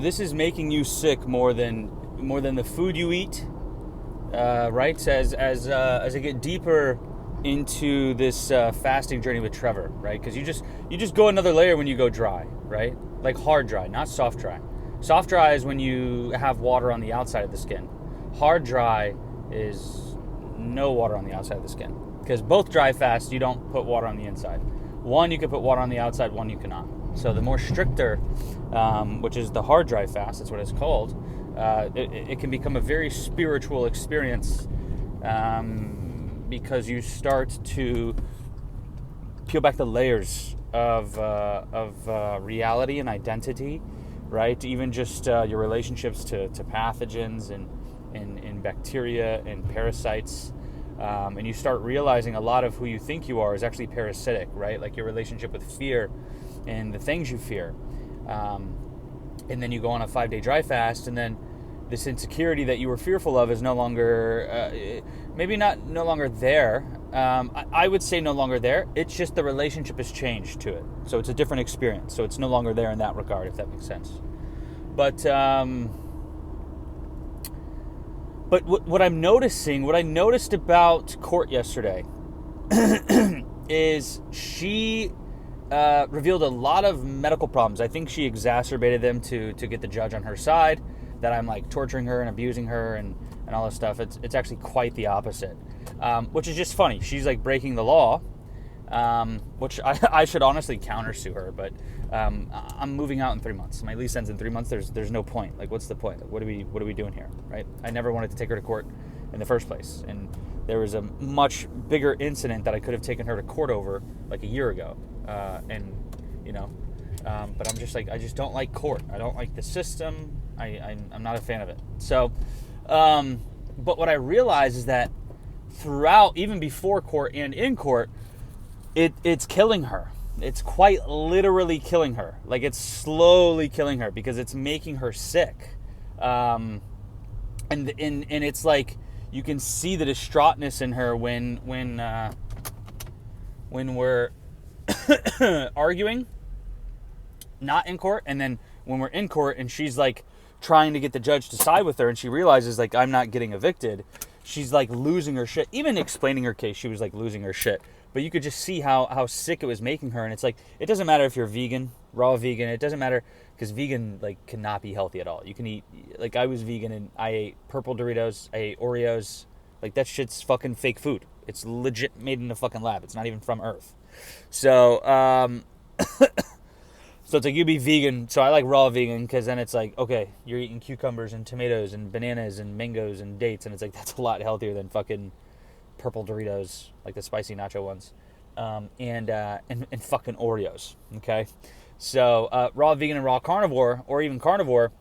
This is making you sick more than the food you eat, right? As I get deeper into this fasting journey with Trevor, right? Because you just go another layer when you go dry, right? Like hard dry, not soft dry. Soft dry is when you have water on the outside of the skin. Hard dry is no water on the outside of the skin. Because both dry fasts, you don't put water on the inside. One, you can put water on the outside, one you cannot. So the more stricter, which is the hard dry fast, that's what it's called, it can become a very spiritual experience because you start to peel back the layers of reality and identity, right? Even just your relationships to pathogens and bacteria and parasites. And you start realizing a lot of who you think you are is actually parasitic, right? Like your relationship with fear and the things you fear. And then you go on a 5-day dry fast, and then this insecurity that you were fearful of is no longer, maybe not no longer there. I would say no longer there. It's just the relationship has changed to it. So it's a different experience. So it's no longer there in that regard, if that makes sense. But what I'm noticing, what I noticed about Court yesterday is she revealed a lot of medical problems. I think she exacerbated them to get the judge on her side, that I'm like torturing her and abusing her and all this stuff. It's actually quite the opposite, which is just funny. She's like breaking the law, which I should honestly countersue her, but I'm moving out in 3 months. My lease ends in 3 months. There's no point. Like, what's the point? Like, what are we doing here, right? I never wanted to take her to court in the first place, and there was a much bigger incident that I could have taken her to court over like a year ago, but I'm just like, I just don't like court. I don't like the system. I'm not a fan of it. So, but what I realized is that throughout, even before court and in court, it's killing her. It's quite literally killing her. Like, it's slowly killing her because it's making her sick. And it's like you can see the distraughtness in her when we're arguing, not in court, and then when we're in court and she's like trying to get the judge to side with her, and she realizes like I'm not getting evicted, she's like losing her shit. Even explaining her case, she was like losing her shit. But you could just see how sick it was making her. And it's like, it doesn't matter if you're vegan, raw vegan. It doesn't matter, because vegan like cannot be healthy at all. You can eat, like I was vegan and I ate purple Doritos, I ate Oreos. Like, that shit's fucking fake food. It's legit made in a fucking lab. It's not even from Earth. So, so it's like, you be vegan. So I like raw vegan, because then it's like, okay, you're eating cucumbers and tomatoes and bananas and mangoes and dates. And it's like, that's a lot healthier than fucking purple Doritos, like the spicy nacho ones, and fucking Oreos. Okay, so raw vegan and raw carnivore, or even carnivore,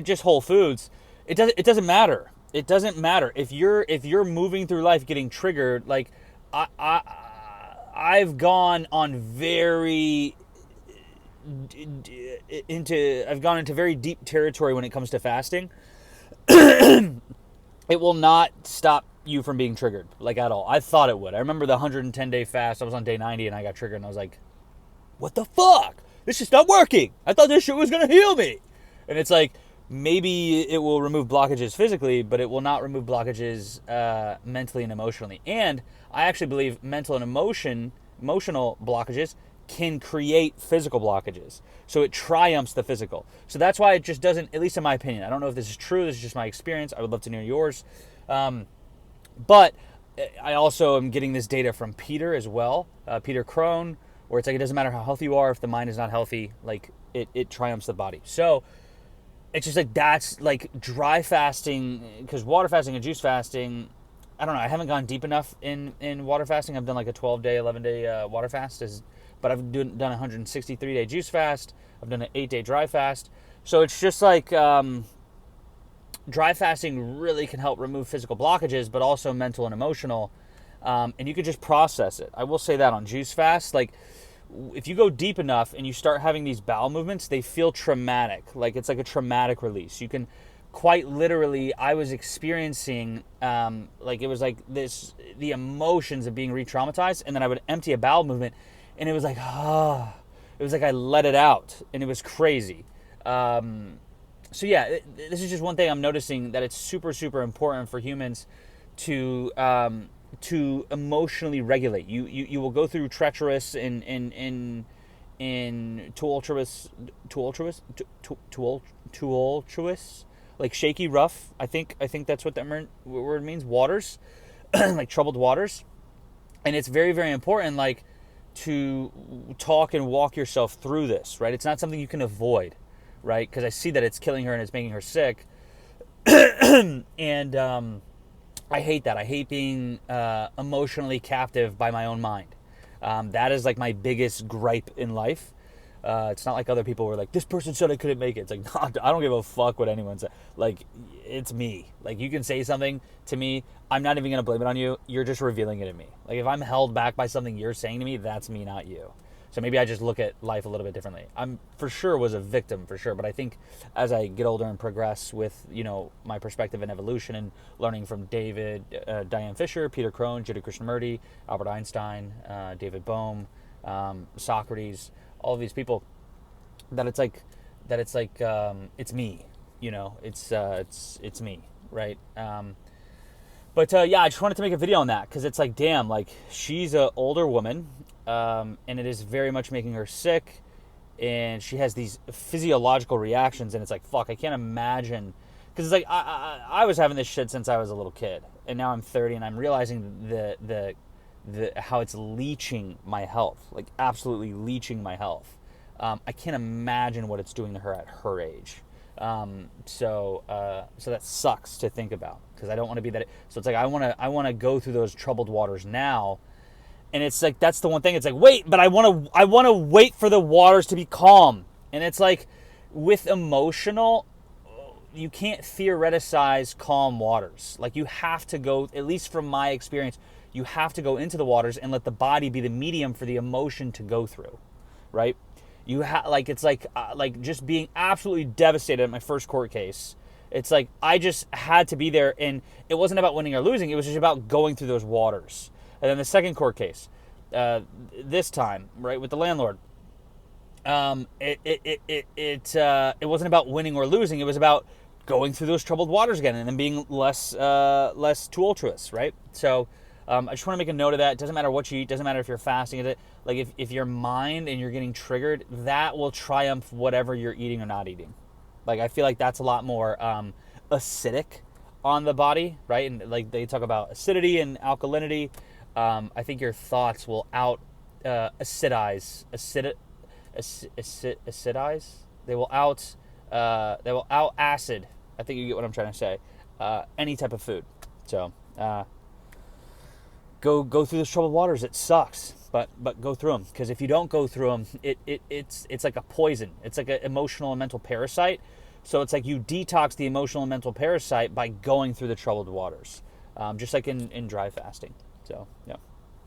just whole foods. It doesn't matter. It doesn't matter if you're moving through life getting triggered. Like I've gone into very deep territory when it comes to fasting. It will not stop you from being triggered, like, at all. I thought it would. I remember the 110-day fast. I was on day 90 and I got triggered and I was like, what the fuck? This shit's not working. I thought this shit was going to heal me. And it's like, maybe it will remove blockages physically, but it will not remove blockages mentally and emotionally. And I actually believe mental and emotional blockages can create physical blockages. So it triumphs the physical. So that's why it just doesn't, at least in my opinion. I don't know if this is true. This is just my experience. I would love to know yours. But I also am getting this data from Peter as well, Peter Crone, where it's like, it doesn't matter how healthy you are, if the mind is not healthy, like it triumphs the body. So it's just like, that's like dry fasting, because water fasting and juice fasting, I don't know, I haven't gone deep enough in water fasting. I've done like a 12-day, 11-day water fast, but I've done a 163-day juice fast. I've done an 8-day dry fast. So it's just like, dry fasting really can help remove physical blockages, but also mental and emotional. And you could just process it. I will say that on juice fast, like, if you go deep enough and you start having these bowel movements, they feel traumatic. Like, it's like a traumatic release. You can quite literally, I was experiencing, like, it was like this, the emotions of being re-traumatized, and then I would empty a bowel movement, and it was like, it was like I let it out, and it was crazy. So yeah, this is just one thing I'm noticing, that it's super, super important for humans to emotionally regulate. You will go through treacherous in tumultuous, like shaky, rough. I think that's what that word means. Waters, like troubled waters, and it's very, very important, like, to talk and walk yourself through this. Right? It's not something you can avoid, right? Because I see that it's killing her and it's making her sick, and I hate that. I hate being emotionally captive by my own mind. That is like my biggest gripe in life. It's not like other people were like, this person said I couldn't make it. It's like, no, I don't give a fuck what anyone said. Like, it's me. Like, you can say something to me, I'm not even going to blame it on you. You're just revealing it in me. Like, if I'm held back by something you're saying to me, that's me, not you. So maybe I just look at life a little bit differently. I'm for sure was a victim, for sure. But I think as I get older and progress with, my perspective and evolution, and learning from David, Diane Fisher, Peter Crone, Jiddu Krishnamurti, Albert Einstein, David Bohm, Socrates, all of these people, that it's like it's me. It's me, right? But yeah, I just wanted to make a video on that, because it's like, damn, like, she's an older woman, and it is very much making her sick, and she has these physiological reactions, and it's like, fuck, I can't imagine, because it's like, I was having this shit since I was a little kid, and now I'm 30, and I'm realizing the how it's leeching my health, like absolutely leeching my health. I can't imagine what it's doing to her at her age. So that sucks to think about, because I don't want to be that. So it's like, I want to go through those troubled waters now, and it's like, that's the one thing. It's like, wait, but I want to wait for the waters to be calm, and it's like, with emotional, you can't theoreticize calm waters. Like, you have to go, at least from my experience, you have to go into the waters and let the body be the medium for the emotion to go through, right? It's like just being absolutely devastated at my first court case. It's like, I just had to be there, and it wasn't about winning or losing. It was just about going through those waters. And then the second court case, this time, right, with the landlord, it wasn't about winning or losing. It was about going through those troubled waters again, and then being less tumultuous, right? So I just want to make a note of that. It doesn't matter what you eat. Doesn't matter if you're fasting. Like, if your mind and you're getting triggered, that will triumph whatever you're eating or not eating. Like, I feel like that's a lot more acidic on the body, right? And like, they talk about acidity and alkalinity. I think your thoughts will acidize. They will out acid. I think you get what I'm trying to say. Any type of food. So go through those troubled waters. It sucks, but go through them, because if you don't go through them, it's like a poison. It's like an emotional and mental parasite. So it's like, you detox the emotional and mental parasite by going through the troubled waters, just like in dry fasting. So yeah.